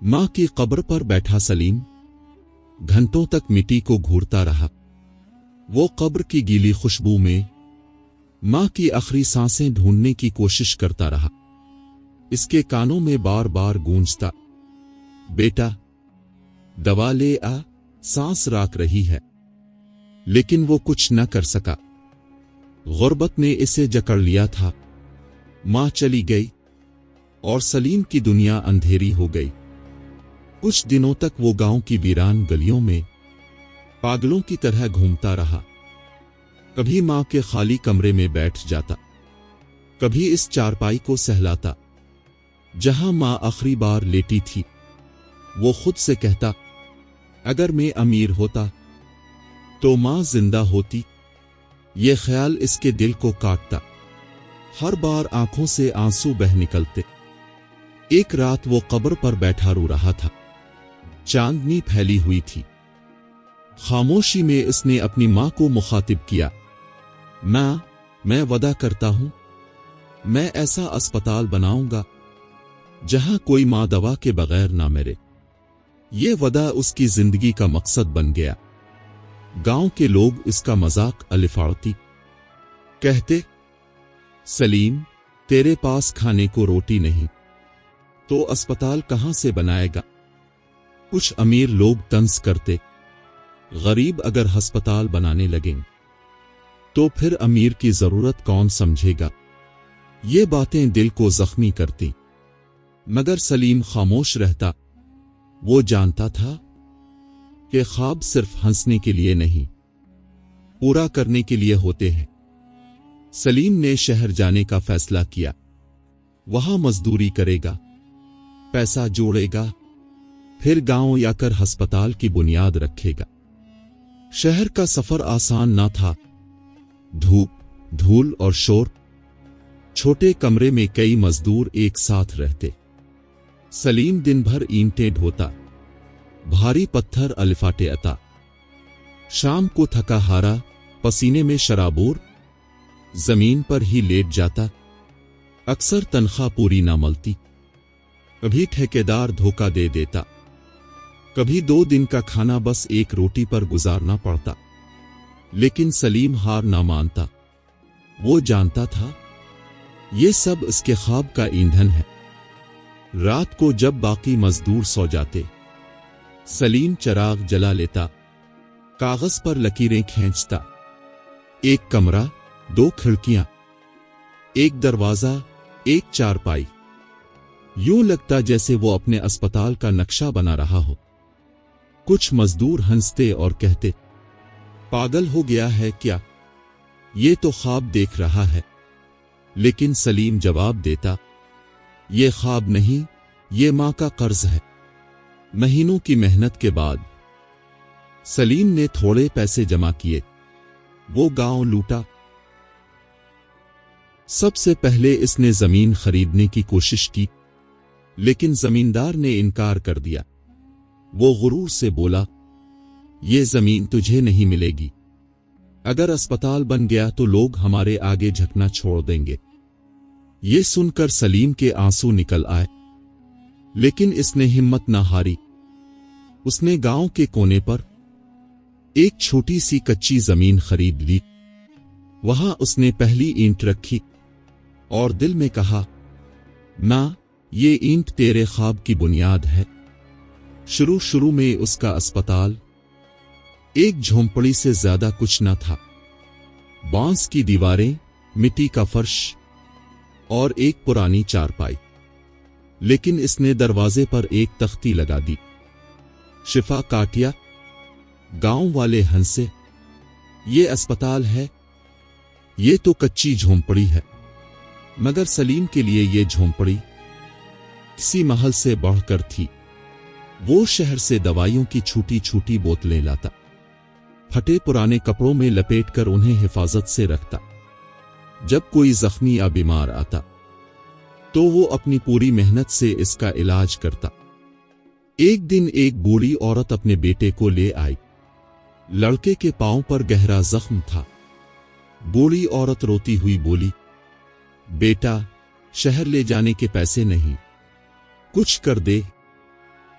मां की कब्र पर बैठा सलीम घंटों तक मिट्टी को घूरता रहा। वो कब्र की गीली खुशबू में मां की आखिरी सांसें ढूंढने की कोशिश करता रहा। इसके कानों में बार बार गूंजता, बेटा दवा ले आ, सांस राख रही है। लेकिन वो कुछ न कर सका। गुर्बत ने इसे जकड़ लिया था। मां चली गई और सलीम की दुनिया अंधेरी हो गई। कुछ दिनों तक वो गांव की वीरान गलियों में पागलों की तरह घूमता रहा। कभी मां के खाली कमरे में बैठ जाता, कभी इस चारपाई को सहलाता जहां मां आखिरी बार लेटी थी। वो खुद से कहता, अगर मैं अमीर होता तो मां जिंदा होती। ये ख्याल इसके दिल को काटता। हर बार आंखों से आंसू बह निकलते। एक रात वो कब्र पर बैठा रो रहा था। चांदनी फैली हुई थी। खामोशी में इसने अपनी मां को मुखातिब किया, मां, मैं वादा करता हूं, मैं ऐसा अस्पताल बनाऊंगा जहां कोई मां दवा के बगैर ना मरे। ये वादा उसकी जिंदगी का मकसद बन गया। गांव के लोग इसका मजाक अलिफाड़ती कहते, सलीम, तेरे पास खाने को रोटी नहीं तो अस्पताल कहां से बनाएगा। कुछ अमीर लोग तंज करते, गरीब अगर अस्पताल बनाने लगें तो फिर अमीर की जरूरत कौन समझेगा। ये बातें दिल को जख्मी करती। मगर सलीम खामोश रहता। वो जानता था कि ख्वाब सिर्फ हंसने के लिए नहीं, पूरा करने के लिए होते हैं। सलीम ने शहर जाने का फैसला किया। वहां मजदूरी करेगा, पैसा जोड़ेगा, फिर गांव आकर अस्पताल की बुनियाद रखेगा। शहर का सफर आसान ना था। धूप, धूल और शोर। छोटे कमरे में कई मजदूर एक साथ रहते। सलीम दिन भर ईंटें ढोता, भारी पत्थर अलिफाटे आता। शाम को थका हारा, पसीने में शराबोर, जमीन पर ही लेट जाता। अक्सर तनख्वाह पूरी ना मिलती। कभी ठेकेदार धोखा दे देता, कभी 2 दिन का खाना बस एक रोटी पर गुजारना पड़ता। लेकिन सलीम हार ना मानता। वो जानता था ये सब इसके ख्वाब का ईंधन है। रात को जब बाकी मजदूर सो जाते, सलीम चिराग जला लेता, कागज पर लकीरें खींचता। एक कमरा, 2 खिड़कियां, एक दरवाजा, एक चारपाई। यूं लगता जैसे वो अपने अस्पताल का नक्शा बना रहा हो। कुछ मजदूर हंसते और कहते, पागल हो गया है क्या, ये तो ख्वाब देख रहा है। लेकिन सलीम जवाब देता, ये ख्वाब नहीं, ये मां का कर्ज है। महीनों की मेहनत के बाद सलीम ने थोड़े पैसे जमा किए। वो गांव लूटा। सबसे पहले इसने जमीन खरीदने की कोशिश की, लेकिन जमींदार ने इनकार कर दिया। वो गुरूर से बोला, ये जमीन तुझे नहीं मिलेगी। अगर अस्पताल बन गया तो लोग हमारे आगे झुकना छोड़ देंगे। ये सुनकर सलीम के आंसू निकल आए, लेकिन इसने हिम्मत न हारी। उसने गांव के कोने पर एक छोटी सी कच्ची जमीन खरीद ली। वहां उसने पहली ईंट रखी और दिल में कहा, मां, ये ईंट तेरे ख्वाब की बुनियाद है। शुरू में उसका अस्पताल एक झोंपड़ी से ज्यादा कुछ न था। बांस की दीवारें, मिट्टी का फर्श और एक पुरानी चारपाई। लेकिन इसने दरवाजे पर एक तख्ती लगा दी, शिफा काटिया। गांव वाले हंसे, ये अस्पताल है, ये तो कच्ची झोंपड़ी है। मगर सलीम के लिए ये झोंपड़ी किसी महल से बढ़कर थी। वो शहर से दवाइयों की छोटी छोटी बोतलें लाता, फटे पुराने कपड़ों में लपेटकर उन्हें हिफाजत से रखता। जब कोई जख्मी या बीमार आता तो वो अपनी पूरी मेहनत से इसका इलाज करता। एक दिन एक बूढ़ी औरत अपने बेटे को ले आई। लड़के के पांव पर गहरा जख्म था। बूढ़ी औरत रोती हुई बोली, बेटा, शहर ले जाने के पैसे नहीं, कुछ कर दे।